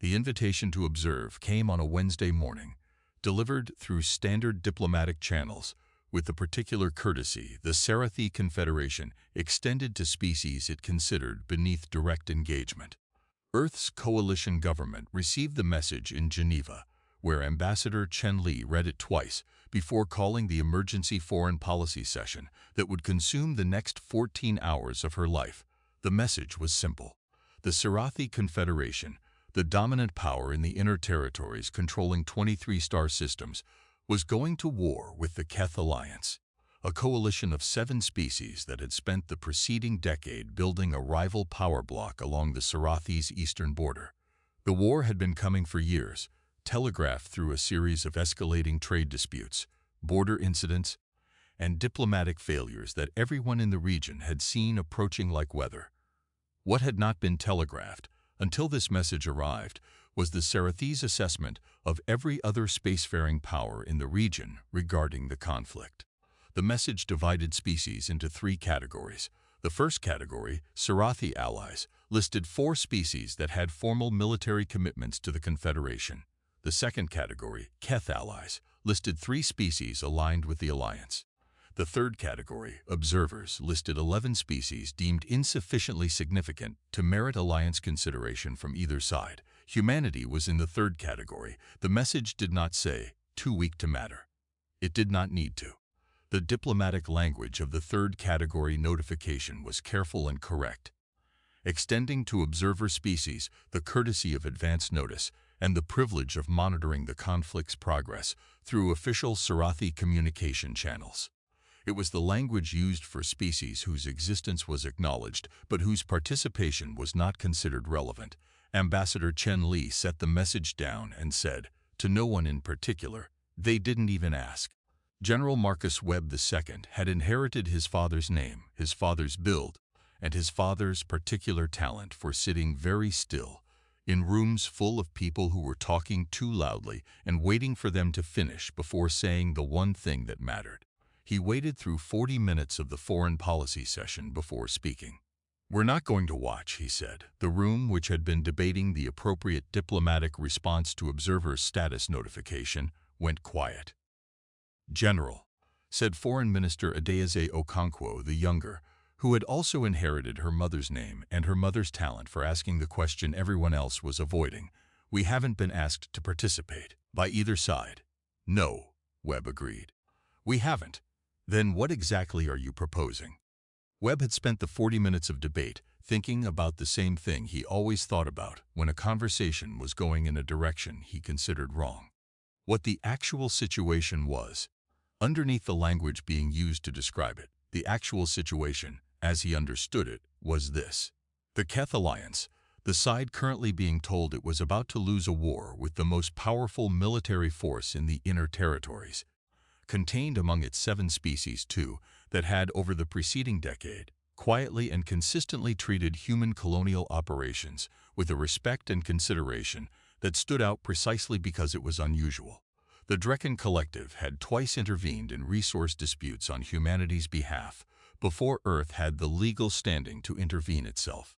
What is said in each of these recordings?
The invitation to observe came on a Wednesday morning, delivered through standard diplomatic channels, with the particular courtesy the Serathi Confederation extended to species it considered beneath direct engagement. Earth's coalition government received the message in Geneva, where Ambassador Chen Li read it twice before calling the emergency foreign policy session that would consume the next 14 hours of her life. The message was simple. The Serathi Confederation, the dominant power in the inner territories controlling 23 star systems, was going to war with the Keth Alliance, a coalition of 7 species that had spent the preceding decade building a rival power block along the Serathi's eastern border. The war had been coming for years, telegraphed through a series of escalating trade disputes, border incidents, and diplomatic failures that everyone in the region had seen approaching like weather. What had not been telegraphed until this message arrived was the Serathi's assessment of every other spacefaring power in the region regarding the conflict. The message divided species into 3 categories. The first category, Serathi allies, listed 4 species that had formal military commitments to the Confederation. The second category, Keth allies, listed 3 species aligned with the alliance. The third category, observers, listed 11 species deemed insufficiently significant to merit alliance consideration from either side. Humanity was in the third category. The message did not say, too weak to matter. It did not need to. The diplomatic language of the third category notification was careful and correct, extending to observer species the courtesy of advance notice and the privilege of monitoring the conflict's progress through official Serathi communication channels. It was the language used for species whose existence was acknowledged but whose participation was not considered relevant. Ambassador Chen Li set the message down and said, to no one in particular, they didn't even ask. General Marcus Webb II had inherited his father's name, his father's build, and his father's particular talent for sitting very still in rooms full of people who were talking too loudly and waiting for them to finish before saying the one thing that mattered. He waited through 40 minutes of the foreign policy session before speaking. We're not going to watch, he said. The room, which had been debating the appropriate diplomatic response to observer status notification, went quiet. General, said Foreign Minister Adeyeze Okonkwo the Younger, who had also inherited her mother's name and her mother's talent for asking the question everyone else was avoiding, we haven't been asked to participate by either side. No, Webb agreed. We haven't. Then what exactly are you proposing? Webb had spent the 40 minutes of debate thinking about the same thing he always thought about when a conversation was going in a direction he considered wrong. What the actual situation was, underneath the language being used to describe it, the actual situation, as he understood it, was this. The Keth Alliance, the side currently being told it was about to lose a war with the most powerful military force in the inner territories, contained among its 7 species too, that had over the preceding decade quietly and consistently treated human colonial operations with a respect and consideration that stood out precisely because it was unusual. The Drekan Collective had twice intervened in resource disputes on humanity's behalf before Earth had the legal standing to intervene itself.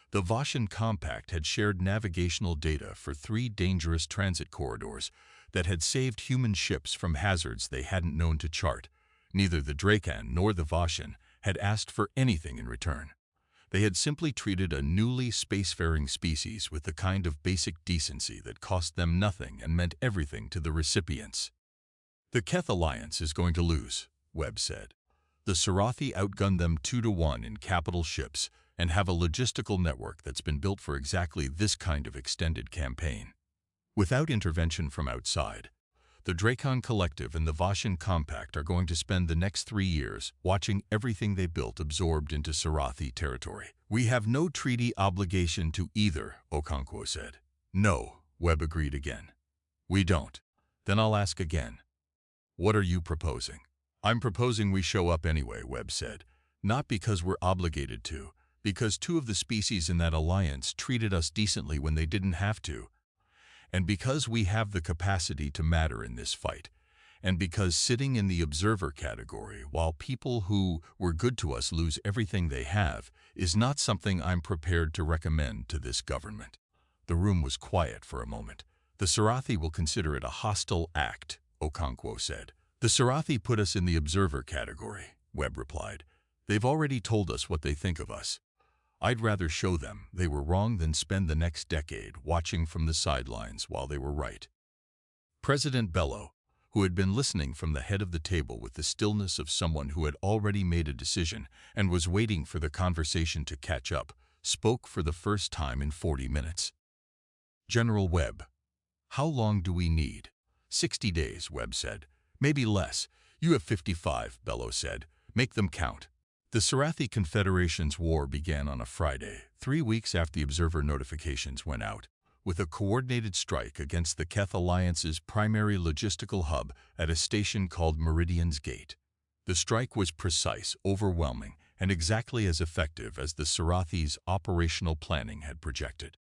The Vashan Compact had shared navigational data for 3 dangerous transit corridors that had saved human ships from hazards they hadn't known to chart. Neither the Drakan nor the Vashan had asked for anything in return. They had simply treated a newly spacefaring species with the kind of basic decency that cost them nothing and meant everything to the recipients. The Keth Alliance is going to lose, Webb said. The Serathi outgunned them 2-to-1 in capital ships and have a logistical network that's been built for exactly this kind of extended campaign. Without intervention from outside, the Drakan Collective and the Vashan Compact are going to spend the next 3 years watching everything they built absorbed into Serathi territory. We have no treaty obligation to either, Okonkwo said. No, Webb agreed again. We don't. Then I'll ask again. What are you proposing? I'm proposing we show up anyway, Webb said. Not because we're obligated to, because 2 of the species in that alliance treated us decently when they didn't have to, and because we have the capacity to matter in this fight, and because sitting in the observer category while people who were good to us lose everything they have is not something I'm prepared to recommend to this government. The room was quiet for a moment. "The Serathi will consider it a hostile act," Okonkwo said. "The Serathi put us in the observer category," Webb replied. "They've already told us what they think of us. I'd rather show them they were wrong than spend the next decade watching from the sidelines while they were right." President Bello, who had been listening from the head of the table with the stillness of someone who had already made a decision and was waiting for the conversation to catch up, spoke for the first time in 40 minutes. "General Webb, how long do we need?" 60 days, Webb said. "Maybe less. You have 55, Bello said. "Make them count." The Serathi Confederation's war began on a Friday, 3 weeks after the observer notifications went out, with a coordinated strike against the Keth Alliance's primary logistical hub at a station called Meridian's Gate. The strike was precise, overwhelming, and exactly as effective as the Serathi's operational planning had projected.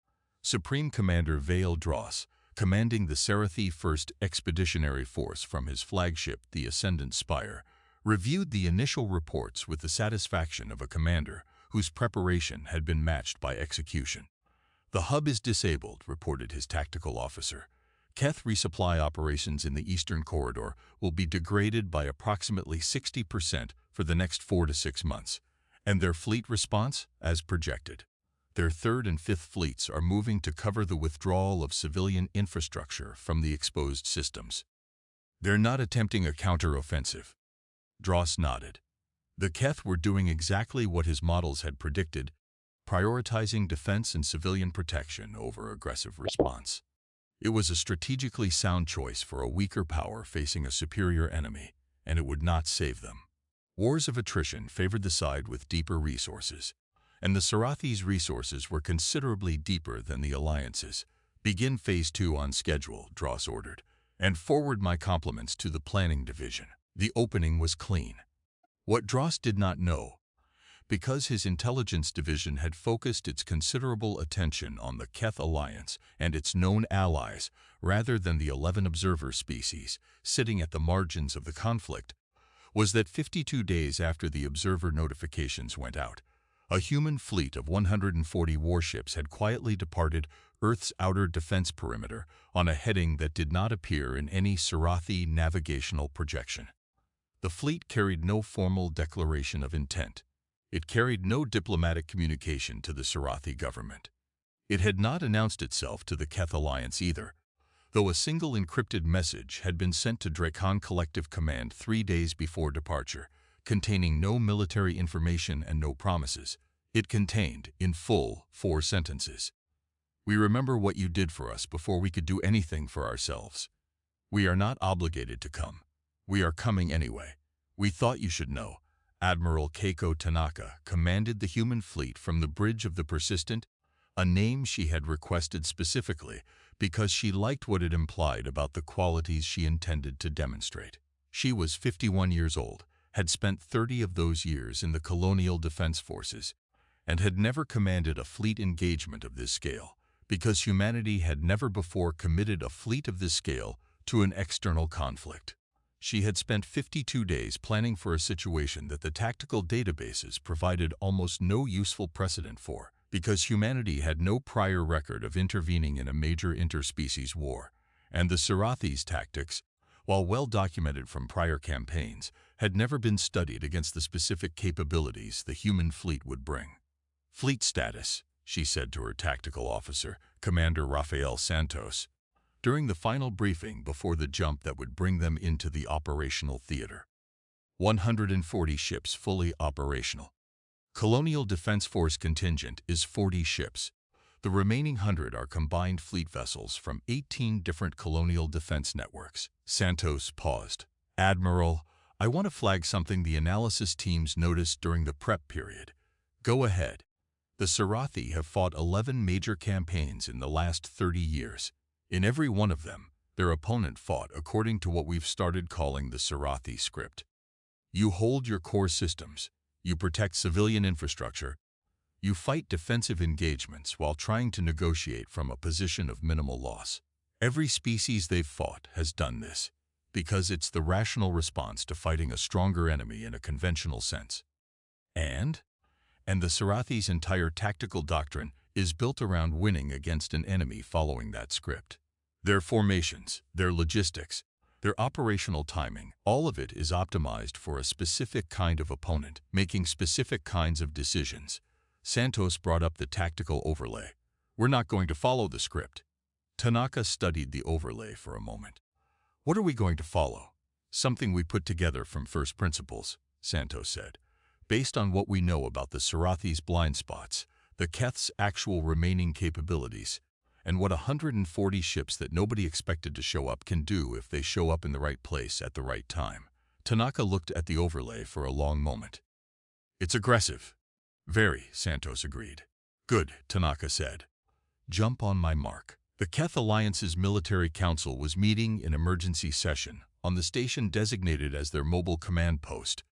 Supreme Commander Vail Dross, commanding the Serathi 1st Expeditionary Force from his flagship, the Ascendant Spire, reviewed the initial reports with the satisfaction of a commander whose preparation had been matched by execution. "The hub is disabled," reported his tactical officer. "Keth resupply operations in the Eastern Corridor will be degraded by approximately 60% for the next 4 to 6 months, and their fleet response, as projected. Their 3rd and 5th fleets are moving to cover the withdrawal of civilian infrastructure from the exposed systems. They're not attempting a counter-offensive." Dross nodded. The Keth were doing exactly what his models had predicted, prioritizing defense and civilian protection over aggressive response. It was a strategically sound choice for a weaker power facing a superior enemy, and it would not save them. Wars of attrition favored the side with deeper resources, and the Serathi's resources were considerably deeper than the Alliance's. "Begin Phase 2 on schedule," Dross ordered, "and forward my compliments to the Planning Division." The opening was clean. What Dross did not know, because his intelligence division had focused its considerable attention on the Keth Alliance and its known allies rather than the 11 observer species sitting at the margins of the conflict, was that 52 days after the observer notifications went out, a human fleet of 140 warships had quietly departed Earth's outer defense perimeter on a heading that did not appear in any Serathi navigational projection. The fleet carried no formal declaration of intent. It carried no diplomatic communication to the Serathi government. It had not announced itself to the Keth Alliance either, though a single encrypted message had been sent to Dracon Collective Command 3 days before departure, containing no military information and no promises. It contained, in full, 4 sentences. "We remember what you did for us before we could do anything for ourselves. We are not obligated to come. We are coming anyway. We thought you should know." Admiral Keiko Tanaka commanded the human fleet from the bridge of the Persistent, a name she had requested specifically because she liked what it implied about the qualities she intended to demonstrate. She was 51 years old, had spent 30 of those years in the Colonial Defense Forces, and had never commanded a fleet engagement of this scale, because humanity had never before committed a fleet of this scale to an external conflict. She had spent 52 days planning for a situation that the tactical databases provided almost no useful precedent for, because humanity had no prior record of intervening in a major interspecies war, and the Serathi's tactics, while well documented from prior campaigns, had never been studied against the specific capabilities the human fleet would bring. "Fleet status," she said to her tactical officer, Commander Rafael Santos, during the final briefing before the jump that would bring them into the operational theater. 140 ships fully operational. Colonial Defense Force contingent is 40 ships. The remaining 100 are combined fleet vessels from 18 different colonial defense networks. Santos paused. "Admiral, I want to flag something the analysis teams noticed during the prep period." "Go ahead." "The Serathi have fought 11 major campaigns in the last 30 years. In every one of them, their opponent fought according to what we've started calling the Serathi script. You hold your core systems, you protect civilian infrastructure, you fight defensive engagements while trying to negotiate from a position of minimal loss. Every species they've fought has done this, because it's the rational response to fighting a stronger enemy in a conventional sense. And the Serathi's entire tactical doctrine is built around winning against an enemy following that script. Their formations, their logistics, their operational timing, all of it is optimized for a specific kind of opponent, making specific kinds of decisions. Santos brought up the tactical overlay. We're not going to follow the script. Tanaka studied the overlay for a moment. What are we going to follow? Something we put together from first principles, Santos said. Based on what we know about the Serathi's blind spots, the Keth's actual remaining capabilities, and what 140 ships that nobody expected to show up can do if they show up in the right place at the right time. Tanaka looked at the overlay for a long moment. It's aggressive. Very, Santos agreed. Good, Tanaka said. Jump on my mark. The Keth Alliance's military council was meeting in emergency session on the station designated as their mobile command post,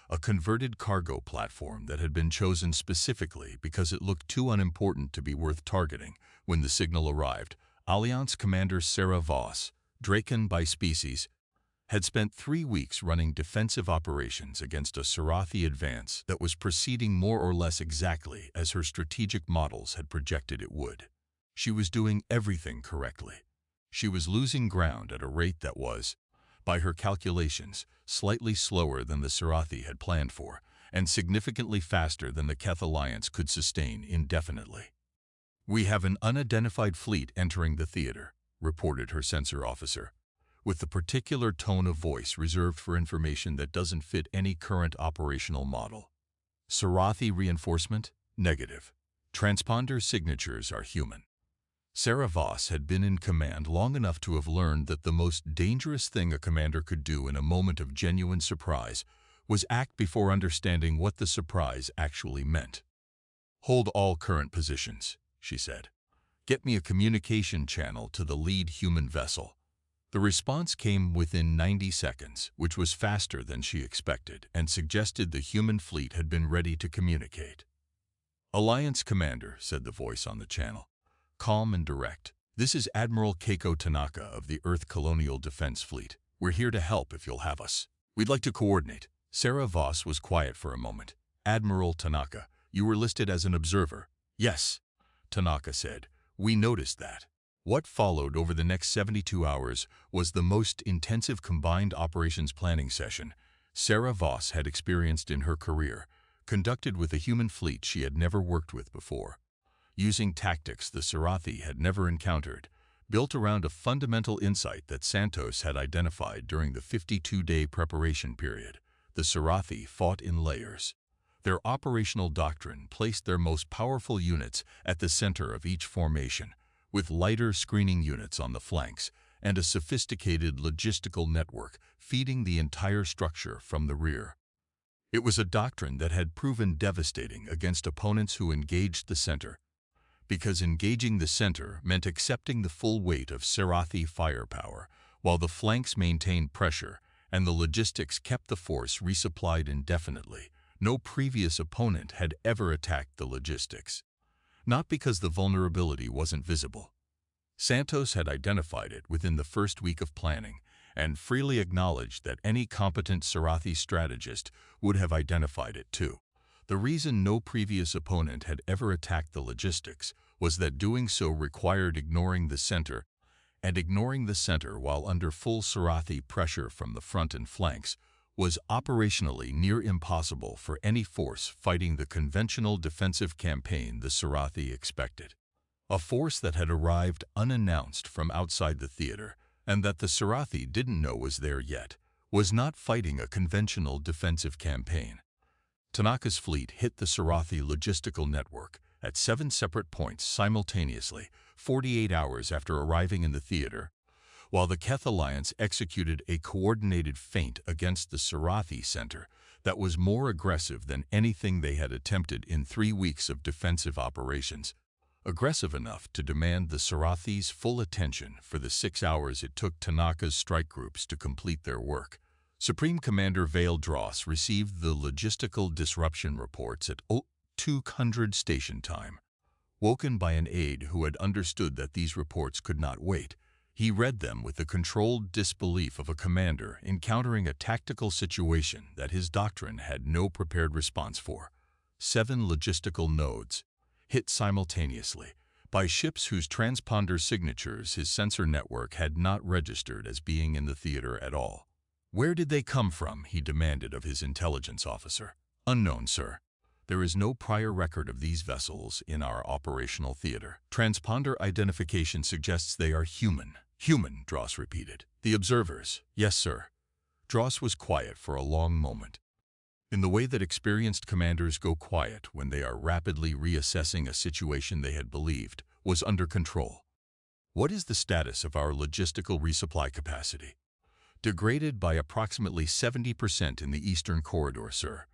a converted cargo platform that had been chosen specifically because it looked too unimportant to be worth targeting. When the signal arrived, Alliance Commander Sarah Voss, Draken by species, had spent 3 weeks running defensive operations against a Serathi advance that was proceeding more or less exactly as her strategic models had projected it would. She was doing everything correctly. She was losing ground at a rate that was, by her calculations, slightly slower than the Serathi had planned for, and significantly faster than the Keth Alliance could sustain indefinitely. We have an unidentified fleet entering the theater, reported her sensor officer, with the particular tone of voice reserved for information that doesn't fit any current operational model. Serathi reinforcement? Negative. Transponder signatures are human. Sarah Voss had been in command long enough to have learned that the most dangerous thing a commander could do in a moment of genuine surprise was act before understanding what the surprise actually meant. Hold all current positions, she said. Get me a communication channel to the lead human vessel. The response came within 90 seconds, which was faster than she expected, and suggested the human fleet had been ready to communicate. Alliance Commander, said the voice on the channel. Calm and direct. This is Admiral Keiko Tanaka of the Earth Colonial Defense Fleet. We're here to help if you'll have us. We'd like to coordinate. Sarah Voss was quiet for a moment. Admiral Tanaka, you were listed as an observer. Yes, Tanaka said. We noticed that. What followed over the next 72 hours was the most intensive combined operations planning session Sarah Voss had experienced in her career, conducted with a human fleet she had never worked with before. Using tactics the Serathi had never encountered, built around a fundamental insight that Santos had identified during the 52-day preparation period. The Serathi fought in layers. Their operational doctrine placed their most powerful units at the center of each formation, with lighter screening units on the flanks and a sophisticated logistical network feeding the entire structure from the rear. It was a doctrine that had proven devastating against opponents who engaged the center, because engaging the center meant accepting the full weight of Serathi firepower, while the flanks maintained pressure and the logistics kept the force resupplied indefinitely. No previous opponent had ever attacked the logistics. Not because the vulnerability wasn't visible. Santos had identified it within the first week of planning and freely acknowledged that any competent Serathi strategist would have identified it too. The reason no previous opponent had ever attacked the logistics was that doing so required ignoring the center, and ignoring the center while under full Serathi pressure from the front and flanks was operationally near impossible for any force fighting the conventional defensive campaign the Serathi expected. A force that had arrived unannounced from outside the theater and that the Serathi didn't know was there yet was not fighting a conventional defensive campaign. Tanaka's fleet hit the Serathi logistical network at 7 separate points simultaneously, 48 hours after arriving in the theater, while the Keth Alliance executed a coordinated feint against the Serathi center that was more aggressive than anything they had attempted in 3 weeks of defensive operations, aggressive enough to demand the Serathi's full attention for the 6 hours it took Tanaka's strike groups to complete their work. Supreme Commander Vale Dross received the logistical disruption reports at 0200 station time. Woken by an aide who had understood that these reports could not wait, he read them with the controlled disbelief of a commander encountering a tactical situation that his doctrine had no prepared response for. 7 logistical nodes. hit simultaneously, by ships whose transponder signatures his sensor network had not registered as being in the theater at all. "Where did they come from?" he demanded of his intelligence officer. "Unknown, sir. There is no prior record of these vessels in our operational theater. Transponder identification suggests they are human." "Human," Dross repeated. "The observers." "Yes, sir." Dross was quiet for a long moment. In the way that experienced commanders go quiet when they are rapidly reassessing a situation they had believed was under control. "What is the status of our logistical resupply capacity?" "Degraded by approximately 70% in the Eastern Corridor, sir.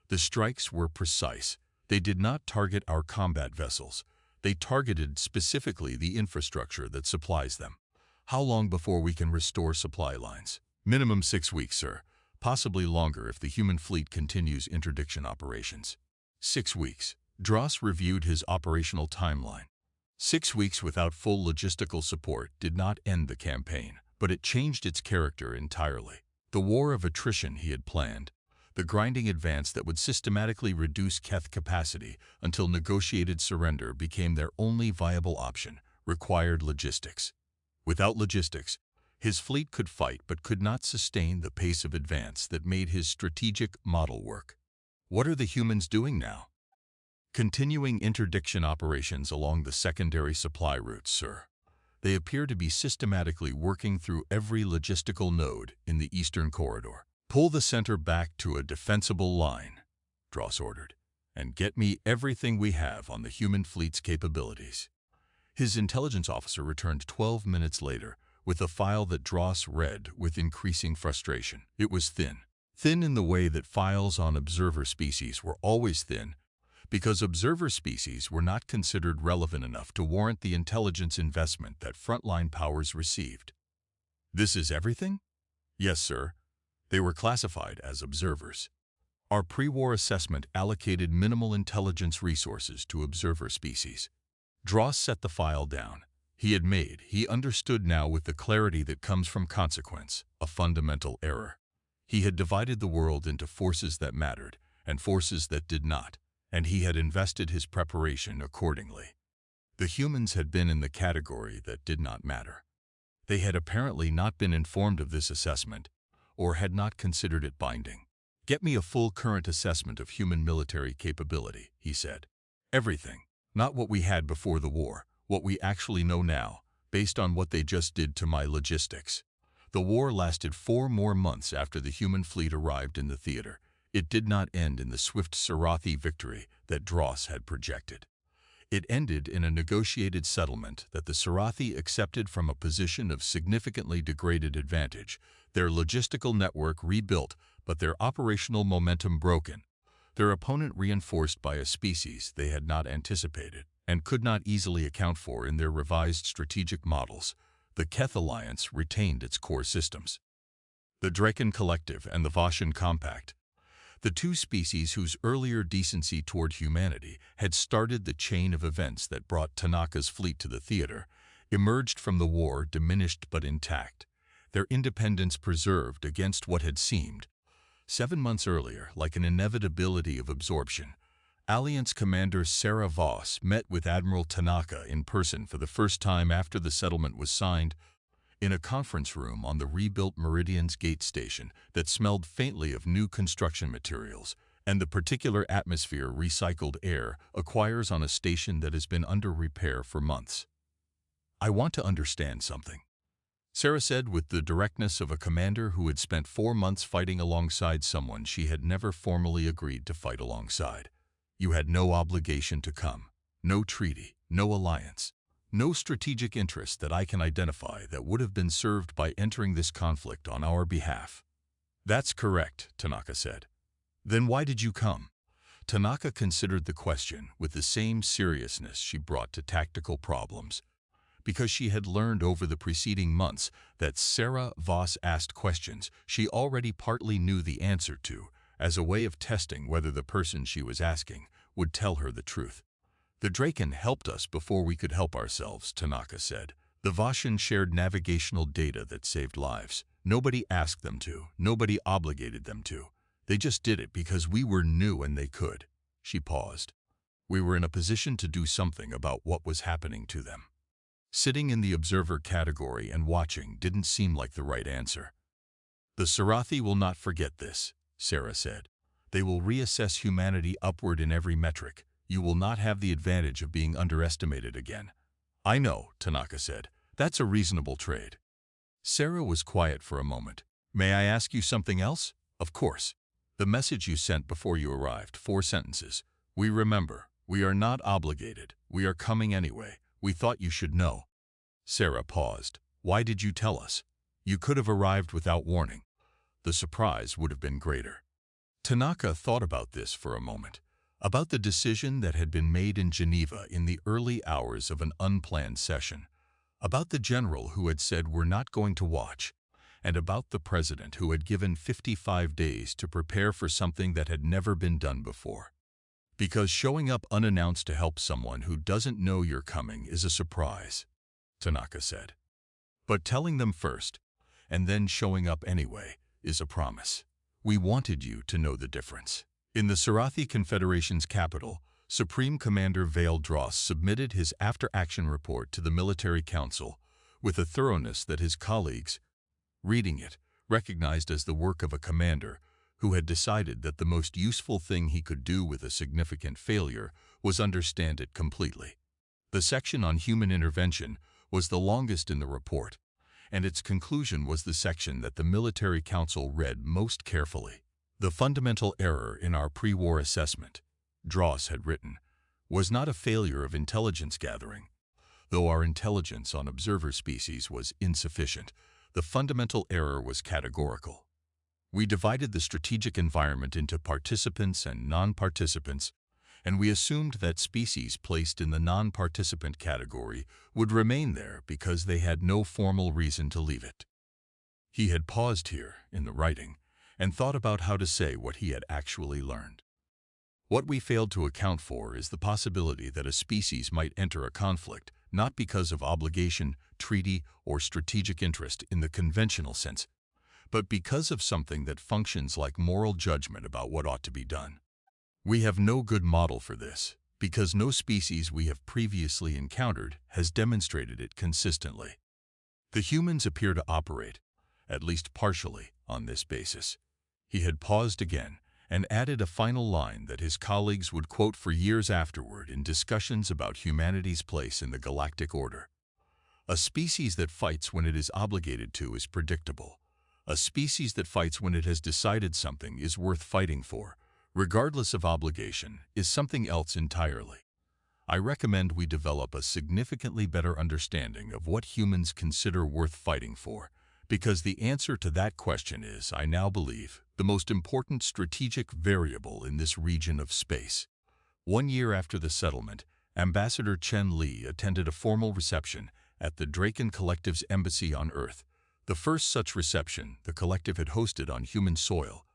The strikes were precise. They did not target our combat vessels. They targeted specifically the infrastructure that supplies them." "How long before we can restore supply lines?" "Minimum 6 weeks, sir. Possibly longer if the human fleet continues interdiction operations." 6 weeks. Dross reviewed his operational timeline. 6 weeks without full logistical support did not end the campaign, but it changed its character entirely. The war of attrition he had planned, the grinding advance that would systematically reduce Keth capacity until negotiated surrender became their only viable option, required logistics. Without logistics, his fleet could fight but could not sustain the pace of advance that made his strategic model work. "What are the humans doing now?" "Continuing interdiction operations along the secondary supply routes, sir. They appear to be systematically working through every logistical node in the Eastern Corridor." "Pull the center back to a defensible line," Dross ordered, "and get me everything we have on the human fleet's capabilities." His intelligence officer returned 12 minutes later with a file that Dross read with increasing frustration. It was thin. Thin in the way that files on observer species were always thin, because observer species were not considered relevant enough to warrant the intelligence investment that frontline powers received. "This is everything?" "Yes, sir. They were classified as observers. Our pre-war assessment allocated minimal intelligence resources to observer species." Dross set the file down. He understood now with the clarity that comes from consequence, a fundamental error. He had divided the world into forces that mattered and forces that did not, and he had invested his preparation accordingly. The humans had been in the category that did not matter. They had apparently not been informed of this assessment, or had not considered it binding. "Get me a full current assessment of human military capability," he said. "Everything. Not what we had before the war, what we actually know now, based on what they just did to my logistics." The war lasted 4 more months after the human fleet arrived in the theater. It did not end in the swift Serathi victory that Dross had projected. It ended in a negotiated settlement that the Serathi accepted from a position of significantly degraded advantage, their logistical network rebuilt, but their operational momentum broken, their opponent reinforced by a species they had not anticipated and could not easily account for in their revised strategic models. The Keth Alliance retained its core systems. The Draken Collective and the Voshan Compact, the two species whose earlier decency toward humanity had started the chain of events that brought Tanaka's fleet to the theater, emerged from the war diminished but intact, their independence preserved against what had seemed, 7 months earlier, like an inevitability of absorption. Alliance Commander Sarah Voss met with Admiral Tanaka in person for the first time after the settlement was signed, in a conference room on the rebuilt Meridian's Gate station that smelled faintly of new construction materials and the particular atmosphere recycled air acquires on a station that has been under repair for months. "I want to understand something," Sarah said with the directness of a commander who had spent 4 months fighting alongside someone she had never formally agreed to fight alongside. "You had no obligation to come, no treaty, no alliance. No strategic interest that I can identify that would have been served by entering this conflict on our behalf." "That's correct," Tanaka said. "Then why did you come?" Tanaka considered the question with the same seriousness she brought to tactical problems, because she had learned over the preceding months that Sarah Voss asked questions she already partly knew the answer to, as a way of testing whether the person she was asking would tell her the truth. "The Draken helped us before we could help ourselves," Tanaka said. "The Voshan shared navigational data that saved lives. Nobody asked them to, nobody obligated them to. They just did it because we were new and they could." She paused. We were in a position to do something about what was happening to them. Sitting in the observer category and watching didn't seem like the right answer. The Serathi will not forget this, Sarah said. They will reassess humanity upward in every metric. You will not have the advantage of being underestimated again. I know, Tanaka said. That's a reasonable trade. Sarah was quiet for a moment. May I ask you something else? Of course. The message you sent before you arrived, 4 sentences. We remember. We are not obligated. We are coming anyway. We thought you should know. Sarah paused. Why did you tell us? You could have arrived without warning. The surprise would have been greater. Tanaka thought about this for a moment, about the decision that had been made in Geneva in the early hours of an unplanned session, about the general who had said we're not going to watch, and about the president who had given 55 days to prepare for something that had never been done before. Because showing up unannounced to help someone who doesn't know you're coming is a surprise, Tanaka said. But telling them first, and then showing up anyway, is a promise. We wanted you to know the difference. In the Serathi Confederation's capital, Supreme Commander Vale Dross submitted his after-action report to the Military Council with a thoroughness that his colleagues, reading it, recognized as the work of a commander who had decided that the most useful thing he could do with a significant failure was understand it completely. The section on human intervention was the longest in the report, and its conclusion was the section that the Military Council read most carefully. The fundamental error in our pre-war assessment, Dross had written, was not a failure of intelligence gathering. Though our intelligence on observer species was insufficient, the fundamental error was categorical. We divided the strategic environment into participants and non-participants, and we assumed that species placed in the non-participant category would remain there because they had no formal reason to leave it. He had paused here, in the writing, and thought about how to say what he had actually learned. What we failed to account for is the possibility that a species might enter a conflict, not because of obligation, treaty, or strategic interest in the conventional sense, but because of something that functions like moral judgment about what ought to be done. We have no good model for this, because no species we have previously encountered has demonstrated it consistently. The humans appear to operate, at least partially, on this basis. He had paused again and added a final line that his colleagues would quote for years afterward in discussions about humanity's place in the galactic order. A species that fights when it is obligated to is predictable. A species that fights when it has decided something is worth fighting for, regardless of obligation, is something else entirely. I recommend we develop a significantly better understanding of what humans consider worth fighting for, because the answer to that question is, I now believe, the most important strategic variable in this region of space. 1 year after the settlement, Ambassador Chen Li attended a formal reception at the Draken Collective's embassy on Earth, the first such reception the collective had hosted on human soil,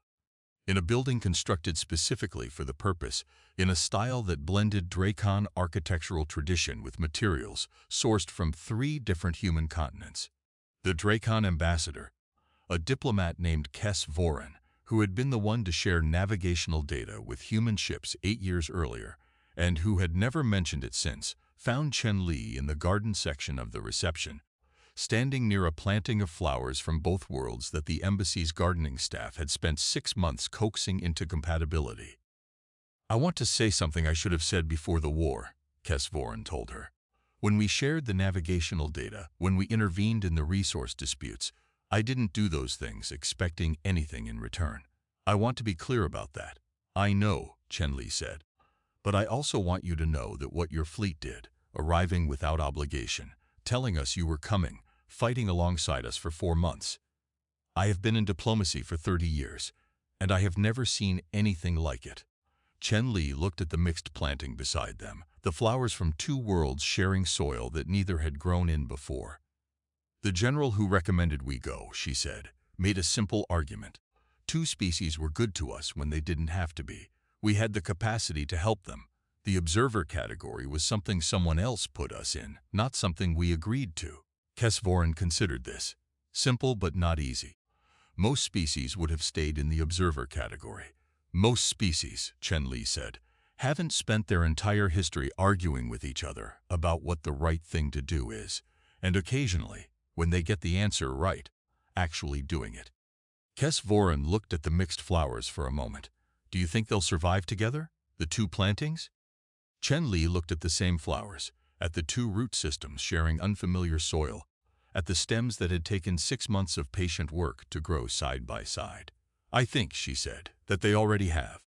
in a building constructed specifically for the purpose, in a style that blended Dracon architectural tradition with materials sourced from 3 different human continents. The Dracon ambassador, a diplomat named Keth Alliance, who had been the one to share navigational data with human ships 8 years earlier, and who had never mentioned it since, found Chen Li in the garden section of the reception, standing near a planting of flowers from both worlds that the embassy's gardening staff had spent 6 months coaxing into compatibility. I want to say something I should have said before the war, Keth Alliance told her. When we shared the navigational data, when we intervened in the resource disputes, I didn't do those things expecting anything in return. I want to be clear about that. I know, Chen Li said. But I also want you to know that what your fleet did, arriving without obligation, telling us you were coming, fighting alongside us for 4 months. I have been in diplomacy for 30 years, and I have never seen anything like it. Chen Li looked at the mixed planting beside them, the flowers from 2 worlds sharing soil that neither had grown in before. The general who recommended we go, she said, made a simple argument. 2 species were good to us when they didn't have to be. We had the capacity to help them. The observer category was something someone else put us in, not something we agreed to. Keth Alliance considered this. Simple but not easy. Most species would have stayed in the observer category. Most species, Chen Li said, haven't spent their entire history arguing with each other about what the right thing to do is, and occasionally, when they get the answer right, actually doing it. Kes Voran looked at the mixed flowers for a moment. Do you think they'll survive together, the two plantings? Chen Li looked at the same flowers, at the two root systems sharing unfamiliar soil, at the stems that had taken 6 months of patient work to grow side by side. I think, she said, that they already have.